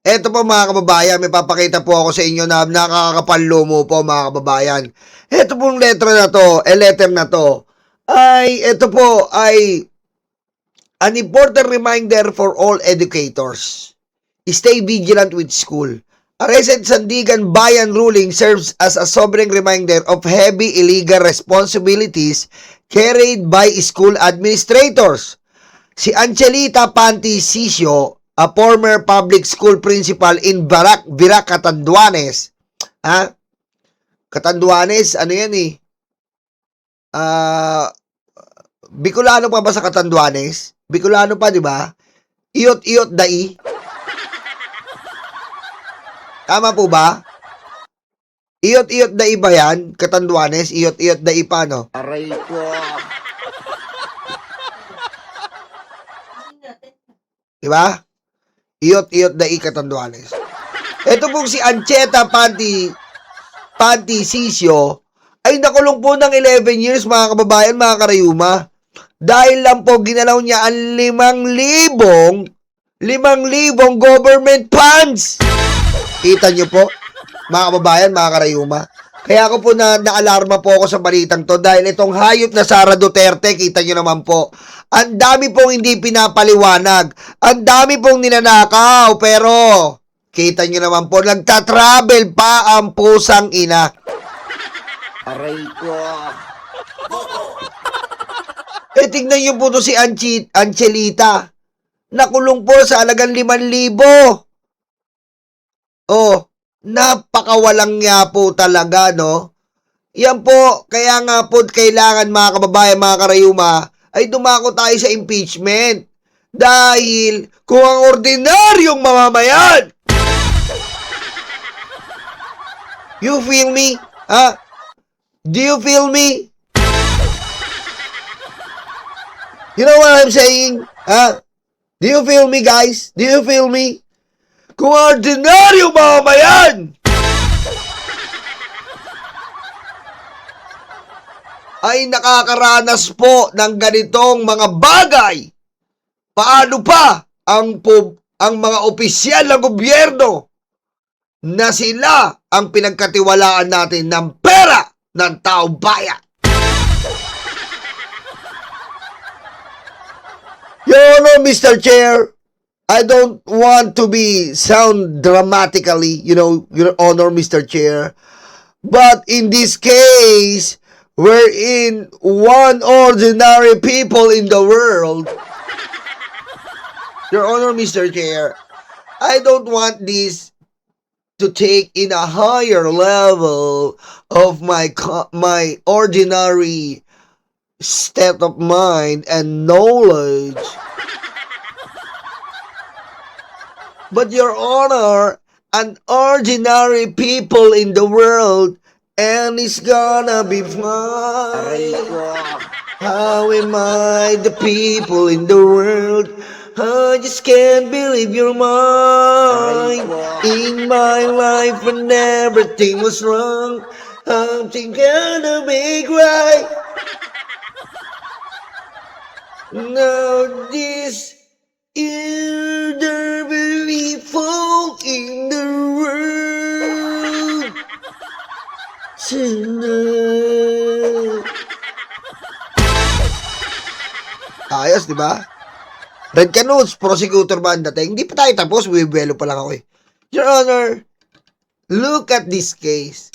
Eto po mga kababayan, may papakita po ako sa inyo na nakakapanlumo po mga kababayan. Eto pong letter na to, ito po ay an important reminder for all educators. Stay vigilant with school. A recent Sandigan Bayan ruling serves as a sobering reminder of heavy illegal responsibilities carried by school administrators. Si Angelita Pantisisio, a former public school principal in Virac, Catanduanes. Catanduanes, ano yan eh? Bicolano pa ba sa Catanduanes? Bicolano pa, di ba? Iyot-iyot dai. Tama po ba? Iyot-iyot dai ba yan? Catanduanes, iyot-iyot dai pa, no? Aray ko. Di ba? Iyot-iyot dai Catanduanes. Ito pong si Ancheta Pantisisio ay nakulong po ng 11 years mga kababayan, mga karayuma. Dahil lang po ginalaw niya ang 5,000 government funds. Kita niyo po, mga kababayan, mga karayuma. Kaya ako po naalarma po ako sa balitang to dahil itong hayop na Sara Duterte, kita niyo naman po, ang dami pong hindi pinapaliwanag, ang dami pong ninanakaw, pero kita niyo naman po, nagta-travel pa ang pusang ina. Aray ko. Tignan niyo po to si Angelita. Nakulong po sa halagang 5,000. Napakawalang nga po talaga, no? Yan po, kaya nga po kailangan mga kababayan, mga karayuma, ay dumako tayo sa impeachment. Dahil kung ang ordinaryong mamamayan, you feel me? Do you feel me? You know what I'm saying? Do you feel me, guys? Do you feel me? Kung ordinaryong mamamayan ay nakakaranas po ng ganitong mga bagay, paano pa ang mga opisyal ng gobyerno na sila ang pinagkatiwalaan natin ng pera ng taong bayan? Your Honor, Mr. Chair, I don't want to sound dramatically, Your Honor, Mr. Chair, but in this case, wherein one ordinary people in the world, Your Honor, Mr. Chair, I don't want this to take in a higher level of my ordinary state of mind and knowledge. But Your Honor, an ordinary people in the world, and it's gonna be Aray fine. ko. How am I the people in the world? I just can't believe you're mine. In my life when everything was wrong, I'm gonna make right. Now this is the very folk in the world tonight. Ayos, di ba? Red Canoes, prosecutor ba ang dating? Hindi pa tayo tapos, bibelo pa lang ako eh. Your Honor, look at this case.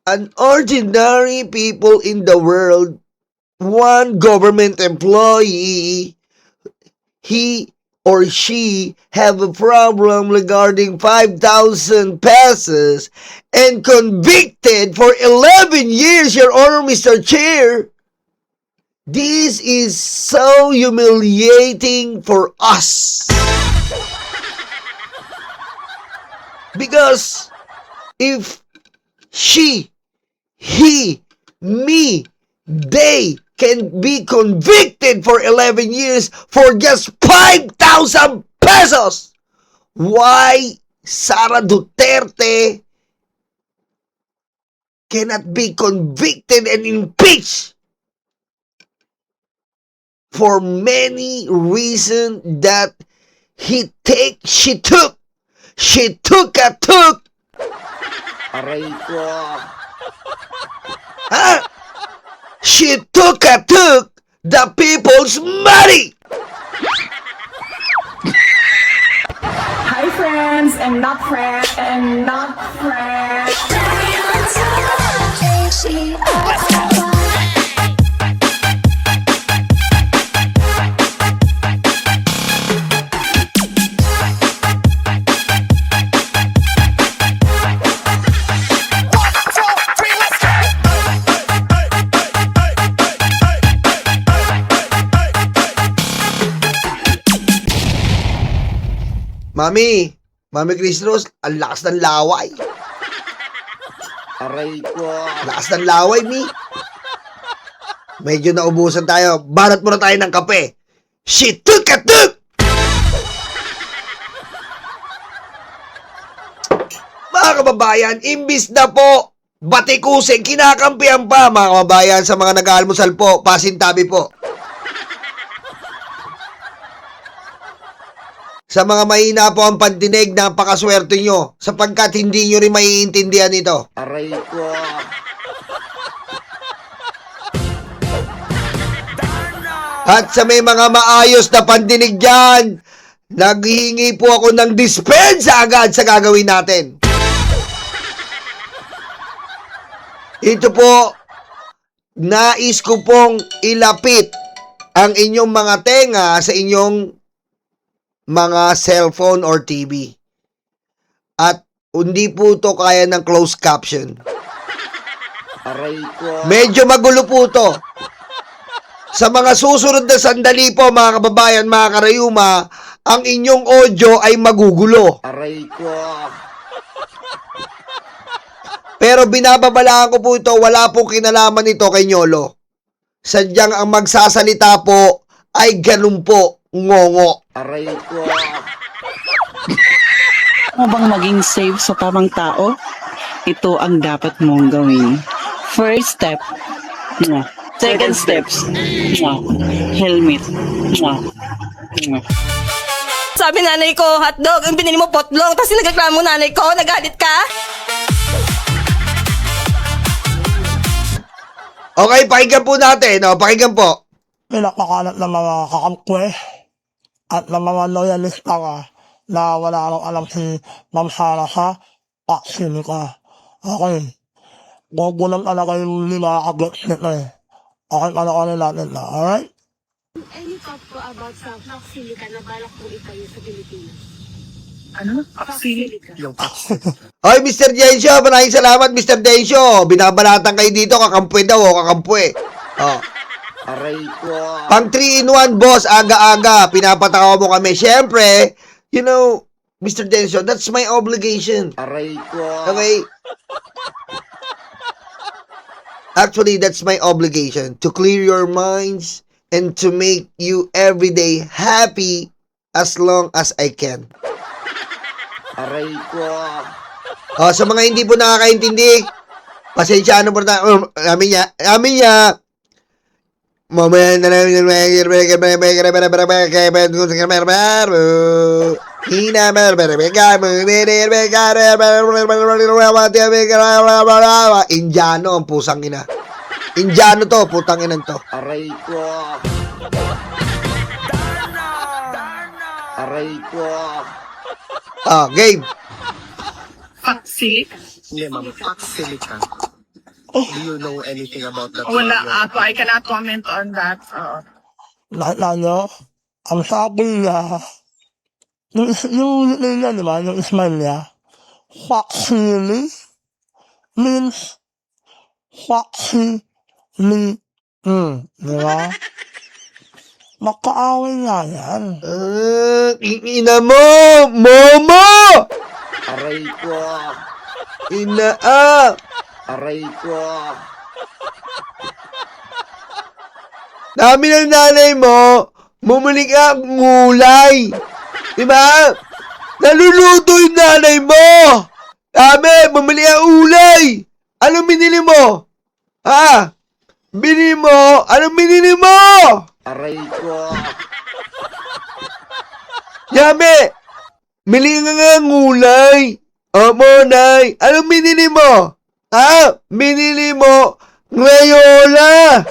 An ordinary people in the world, one government employee, he or she have a problem regarding 5,000 pesos and convicted for 11 years, Your Honor, Mr. Chair. This is so humiliating for us. Because if she, he, me, they can be convicted for 11 years for just 5,000 pesos, why Sara Duterte cannot be convicted and impeached for many reasons that she took She took a took. Aray ko. Ha? She took a took the people's money. Hi friends and not friends and not friends. Mami Chris Rose, ang lakas ng laway. Aray ko. Lakas ng laway, Mi. Medyo naubusan tayo. Barat muna tayo ng kape. She took a took! Mga kababayan, imbis na po batikusin, kinakampihan pa, mga kababayan, sa mga nag-aalmusal po, pasintabi po. Sa mga mahina po ang pandinig, napakaswerte nyo sapagkat hindi nyo rin maiintindihan ito. Aray ko. At sa may mga maayos na pandinig dyan, naghihingi po ako ng dispensa agad sa gagawin natin. Ito po, nais ko pong ilapit ang inyong mga tenga sa inyong mga cellphone or TV. At hindi po ito kaya ng closed caption. Aray ko. Medyo magulo po ito. Sa mga susunod na sandali po, mga kababayan, mga karayuma, ang inyong audio ay magugulo. Aray ko. Pero binababalaan ko po ito, wala pong kinalaman ito kay Nyolo. Sadyang ang magsasalita po ay ganun po, ngongo. Aray ko. Mo bang maging safe sa tamang tao? Ito ang dapat mong gawin. First step, mwah. Second steps, mwah. Helmet, mwah. Mwah. Sabi nanay ko, hotdog, ang binili mo potlong, tapos nagreklamo nanay ko, nagalit ka? Okay, pakinggan po natin. O, pakinggan po. Pinapakalat ng mga kakamkwe at ng mga loyalista ka na wala nang alam si Ma'am Sara sa vaccine ka. Okay. Gugulang talaga yung lima kagets nito eh. Okay, panoorin natin na. Alright? Any thought po about sa Vaxilica na balak po itayo sa Pilipinas? Ano? Vaxilica. Hoy, Mr. Densyo, maraming salamat, Mr. Densyo. Binabalatan kayo dito, kakampwe daw, o kakampwe. Oh. Aray ko. Pang 3-in-1, boss, aga-aga, pinapatakaw mo kami. Siyempre, you know, Mr. Densyo, that's my obligation. Aray ko. Okay? Actually, that's my obligation to clear your minds and to make you everyday happy as long as I can. Aray ko. Oh, sa mga hindi po nakakaintindi, pasensyahan po na, amin niya, mamaya na lang, Indiano ang pusang ina. Indiano to, putang inan to. Aray ko. Aray ko. Ah, game. Vaxilica? Hindi, ma'am. Vaxilica. Do you know anything about that? Wala ako. I cannot comment on that. Lahat nyo, ang sabi niya, yung nila, di ba, yung smile niya, vaccine means vaccine. Di ba? Magkaaway nga yan. Ina mo! Momo! Aray ko. Ina Aray ko. Dami ng nanay mo, bumili ka ng gulay. Diba? Naluluto yung nanay mo. Dami, bumili ka ulay. Anong binili mo? Ha? Binili mo? Anong binili mo? Aray ko. Yami! Mili nga ngulay. Opo, Nay. Anong binili mo? Binili mo Crayola.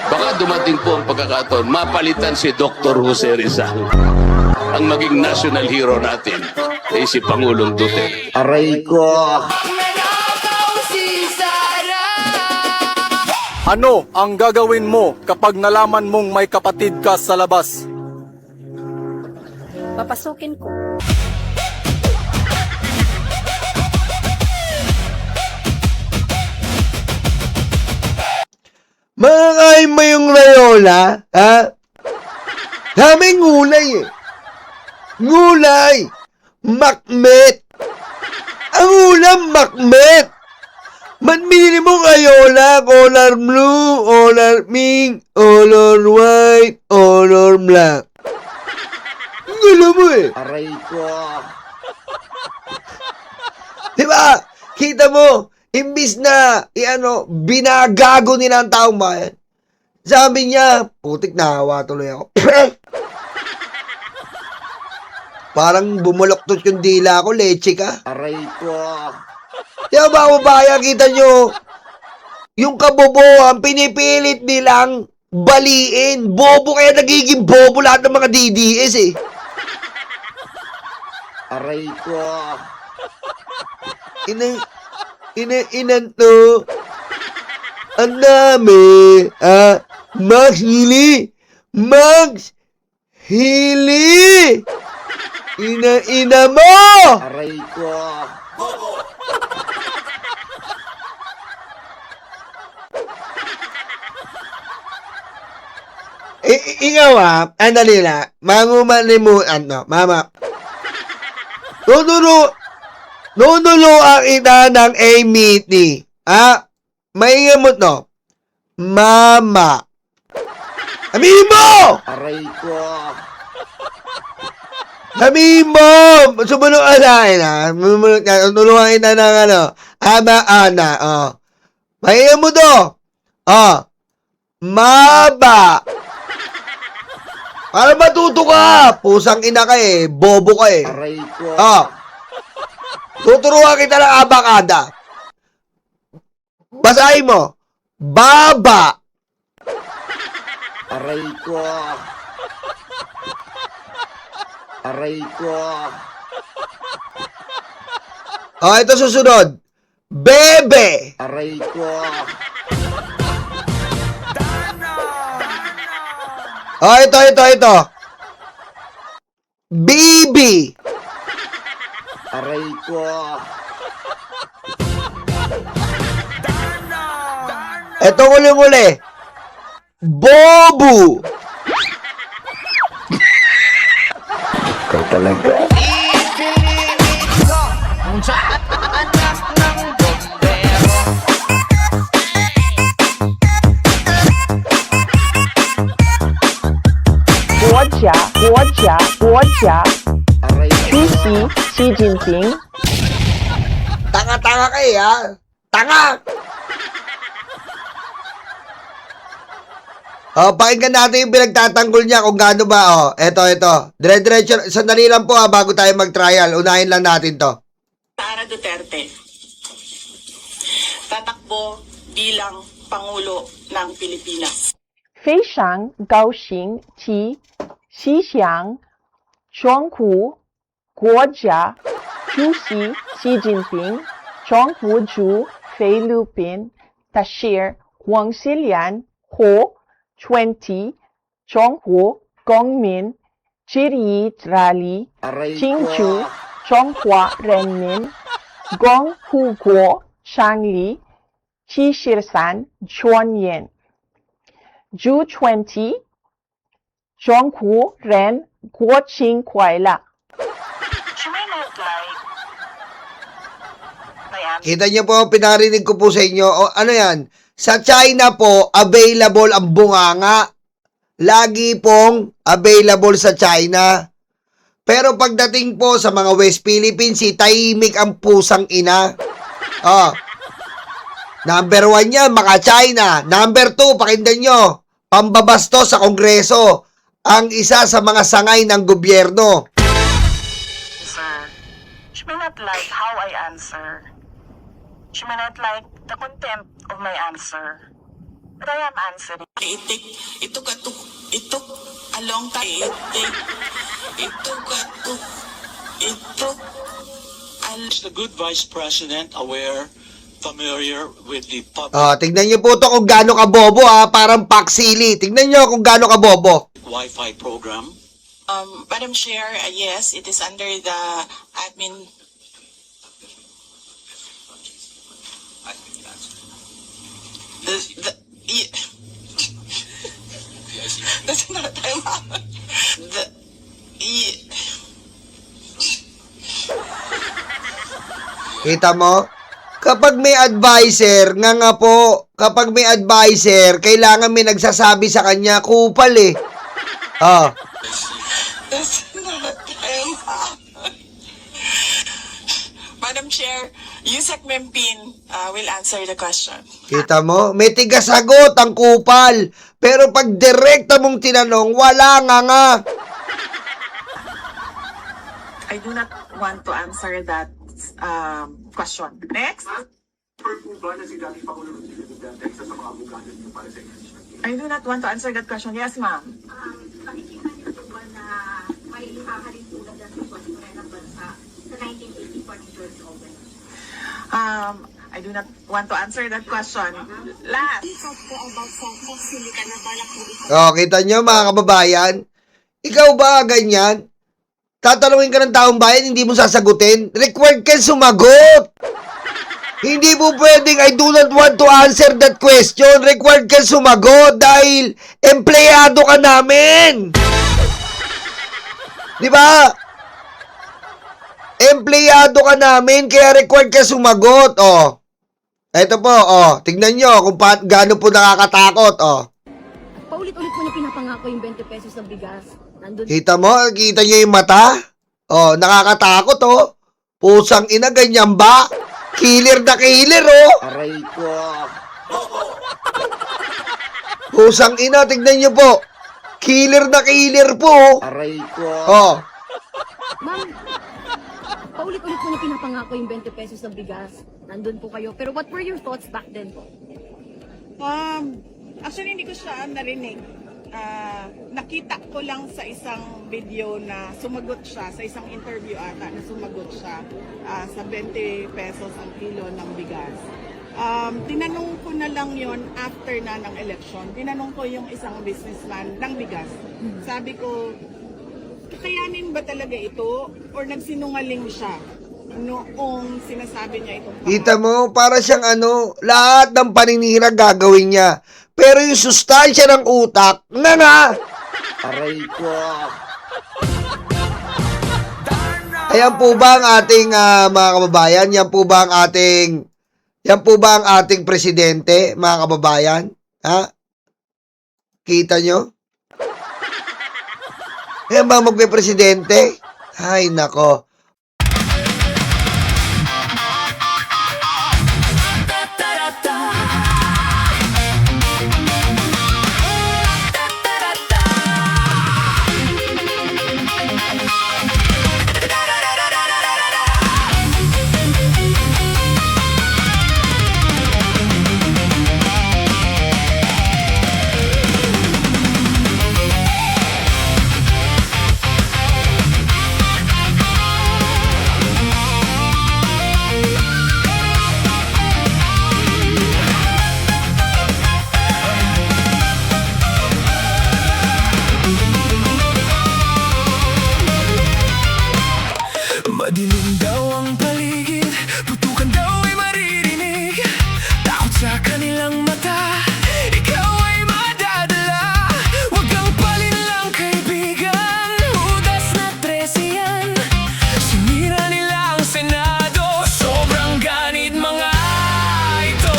Baka dumating po ang pagkakataon, mapalitan si Dr. Jose Rizal. Ang maging national hero natin ay si Pangulong Duterte. Aray ko. Ano ang gagawin mo kapag nalaman mong may kapatid ka sa labas? Papasukin ko. Makakain mo yung Crayola, ha? Daming gulay eh. Gulay. Makmet. Ang ulam, makmet. Ba't binili mo Crayola, color blue, color pink, color white, color black? Ang gulo mo eh. Aray ko. Diba? Kita mo, imbis na, binagago nila ang taong bayan. Sabi niya, putik, nahawa tuloy ako. Parang bumuloktot yung dila ko, leche ka. Aray ko. Diba ba, kababaya, kita nyo, yung kabobohan, pinipilit nilang baliin. Bobo kaya nagiging bobo lahat ng mga DDS eh. Aray ko. Inan to. Ang dami. Max Hili. Max Hili. Ina mo. Aray ko. Ikaw andali na. Mangumalimutan no. Mama. Nunuloan kita ng A-meeting. Maingat mo to. Mama. Sabihin mo! Aray ko. Sabihin mo! Sumunod ka sa akin, ha? Nulungan kita ng ama-ana, Maingat mo to. Maba. Para matuto ka. Pusang ina ka eh. Bobo ka eh. Aray ko. Tuturuan kita ng abakada. Basahin mo. Baba. Aray ko. Aray ko. Ito susunod. Bebe. Aray ko. Ito. Bibi. Aray ko. Ito uli. Bobo. Ikaw talaga. Aray ko. 出席习近平。 Tanga-tanga ka eh, ha? Tanga! Pakinggan natin yung pinagtatanggol niya kung gaano ba, Ito. Dire-diretso, sandali lang po, bago tayo mag-trial. Unahin lang natin to. Sara Duterte, tatakbo bilang Pangulo ng Pilipinas. 非常高兴及希望中国国家主席习近平政府驻菲律宾大使黄世良和20中国公民致意大力 Aray 庆祝 ko. 中华人民共和国成立73周年。祝20中国人国庆快乐。 Kita niyo po, pinarinig ko po sa inyo. Ano yan? Sa China po, available ang bunganga. Lagi pong available sa China. Pero pagdating po sa mga West Philippines, si tahimik ang pusang ina. Number 1 yan, mga China. Number 2, pakinggan nyo, pambabastos sa Kongreso. ang isa sa mga sangay ng gobyerno. Sir, she may not like how I answer. She may not like the content of my answer. But I am answering. It took a long time. It took Is the good Vice President aware, familiar with the public Tignan niyo po to kung gaano kabobo parang paksili. Tignan niyo kung gaano kabobo. Wi-Fi program? Madam Chair, yes, it is under the admin. That's not time. Kita mo? Kapag may advisor, nga po, kapag may advisor, kailangan may nagsasabi sa kanya, kupal eh. That's not time. Madam Chair, Yusek Mempin will answer the question. Kita mo? May tigasagot ang kupal. Pero pag direkta mong tinanong, wala nga. I do not want to answer that question. Next. I do not want to answer that question. Yes, ma'am. Nakikita niyo ba na may hahalin tulad ng sitwasyon ng bansa sa 1984 ni George Orwell? I do not want to answer that question. Last. Talk po about sa Basilica na balak po ikaw. Kita nyo mga kababayan? Ikaw ba ganyan? Tatanungin ka ng taong bayan, hindi mo sasagutin? Required ka sumagot! Hindi mo pwedeng, I do not want to answer that question. Required ka sumagot dahil empleyado ka namin! Di ba? Empleyado ka namin, kaya required ka sumagot. Eto po, tignan nyo kung gaano po nakakatakot. Paulit-ulit mo niya pinapangako yung 20 pesos ng bigas. Nandun. Kita mo? Kita nyo yung mata? Nakakatakot, Pusang ina, ganyan ba? Killer na killer, Aray ko. Pusang ina, tignan nyo po. Killer na killer po. Aray ko. Ma'am, paulit-ulit mo niya pinapangako yung 20 pesos ng bigas. Nandun po kayo. Pero what were your thoughts back then po? Actually, hindi ko siya narinig. Nakita ko lang sa isang video na sumagot siya, sa isang interview ata na sumagot siya sa 20 pesos ang kilo ng bigas. Tinanong ko na lang yon after na ng election. Tinanong ko yung isang businessman ng bigas. Sabi ko, kakayanin ba talaga ito or nagsinungaling siya noong sinasabi niya itong Kita mo, para siyang lahat ng paninira gagawin niya. Pero yung sustansya ng utak, nga. Aray ko. Ayan po ba ang ating mga kababayan? Yan po ba ang ating presidente, mga kababayan? Kita nyo? Ayan ba magpe-presidente? Ay, nako. Madilim daw ang paligid, putukan daw ay maririnig. Takot sa kanilang mata, ikaw ay madadala. Huwag kang palinlang kaibigan, udas na 13 yan. Sinira nila ang Senado, sobrang ganit mga ito.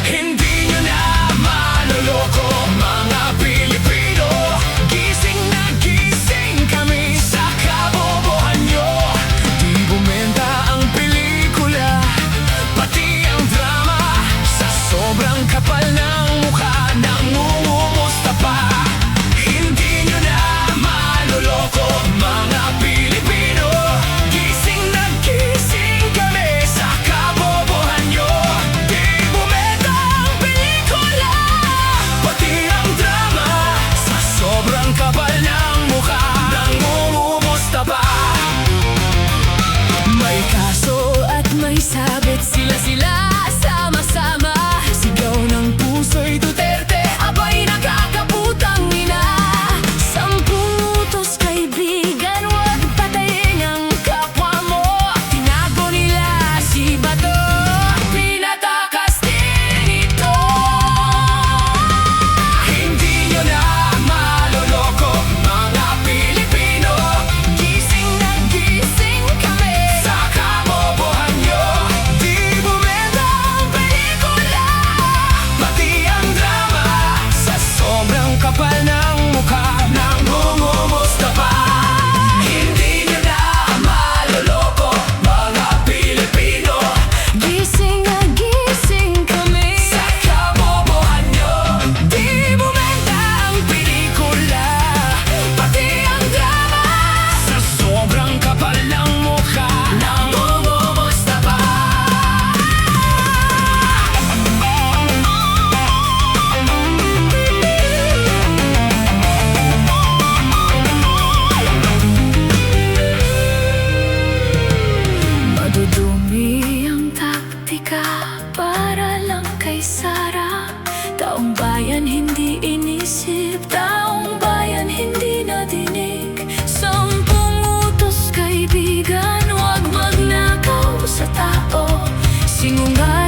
Hindi nyo na maloloko mga Pilipino. Gising na gising kami sa kabobohan nyo. Sinungaling